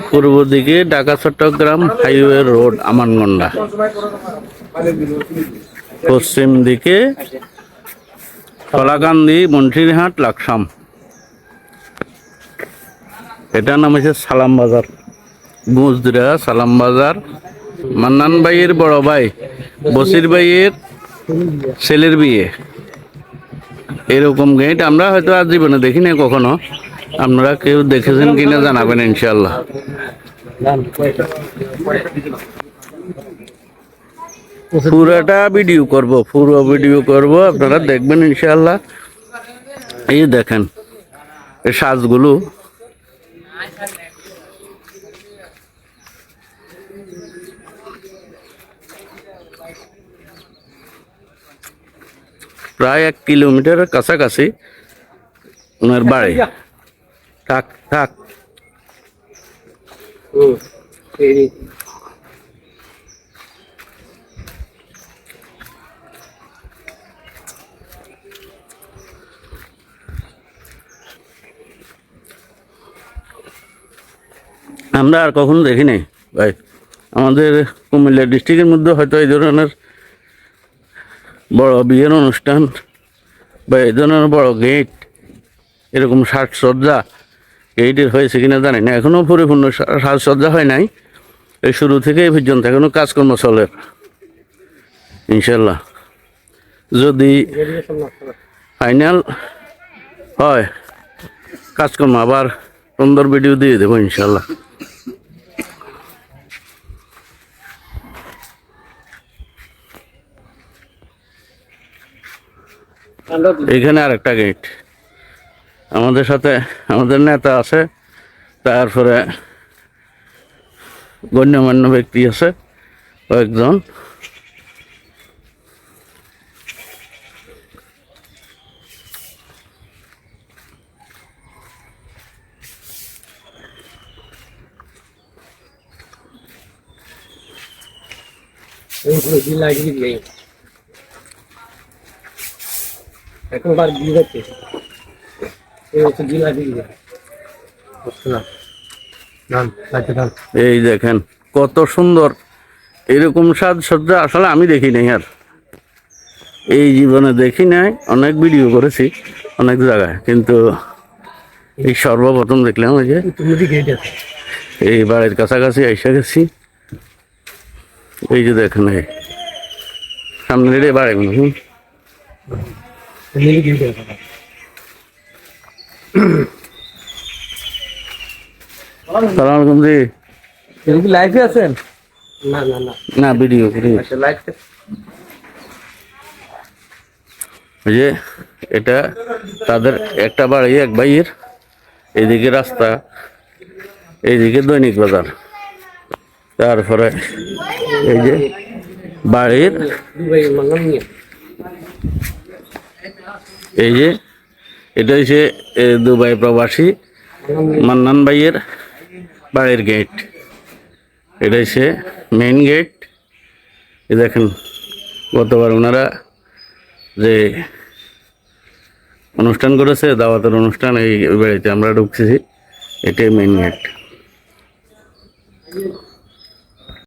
পূর্ব দিকে Dhaka Chittagong highway road আমানগন্ডা, পশ্চিম দিকে কলাকান্দি মন্ট্রিরহাট লাকসাম। এটার নাম হচ্ছে সালাম বাজার, গুজরা সালাম বাজার। মান্নান ভাইয়ের বড় ভাই বসির ভাইয়ের ছেলের বিয়ে। এরকম গেট আমরা হয়তো আজ জীবনে দেখি না কখনো। আপনারা কেউ দেখেছেন কিনা জানাবেন ইনশাল্লাহ। পুরোটা ভিডিও করব, পুরো ভিডিও করব, আপনারা দেখবেন ইনশাল্লাহ। এই দেখেন এই সাজগুলো, প্রায় 1 কিলোমিটারের কাছাকাছি ওনার বাড়ি। থাক থাক আমরা আর কখনো দেখি নাই ভাই। আমাদের কুমিল্লা ডিস্ট্রিক্টের মধ্যে হয়তো এই ধরনের বড় বিয়ের অনুষ্ঠান বা এই ধরনের বড় গেট, এরকম সাজসজ্জা গেটের হয়েছে কিনা জানি না। এখনো পরিপূর্ণ সাজসজ্জা হয় নাই, এই শুরু থেকে এই পর্যন্ত এখনো কাজকর্ম চলে ইনশাল্লাহ। যদি ফাইনাল হয় কাজকর্ম আবার সুন্দর ভিডিও দিয়ে দেবো ইনশাল্লাহ। এইখানে আরেকটা গেট, আমাদের সাথে আমাদের নেতা আছে, তারপরে গণ্যমান্য ব্যক্তি আছে কয়েকজন। এই দেখেন কত সুন্দর এরকম সাজসজ্জা আসলে আমি দেখি নাই, আর এই জীবনে দেখি নাই। অনেক ভিডিও করেছি অনেক জায়গায়, কিন্তু এই সর্বপ্রথম দেখলাম ওই যে এই বাড়ির কাছাকাছি এসে গেছি। এই যে দেখেন এই সামনের বাড়ি সালামালাইকুম জি। লাইভে আছেন? না না না না, ভিডিও লাইভ। ওই যে এটা তাদের একটা বাড়ি এক ভাইয়ের, এইদিকে রাস্তা, এইদিকে দৈনিক বাজার, তারপরে এই যে বাড়ির এই যে এটা হচ্ছে দুবাই প্রবাসী মান্নান ভাইয়ের বাড়ির গেট। এটা হচ্ছে মেইন গেট। এই দেখেন গতবার ওনারা যে অনুষ্ঠান করেছে, দাওয়াতের অনুষ্ঠান, এই বাড়িতে আমরা ঢুকছি। এটাই মেইন গেট।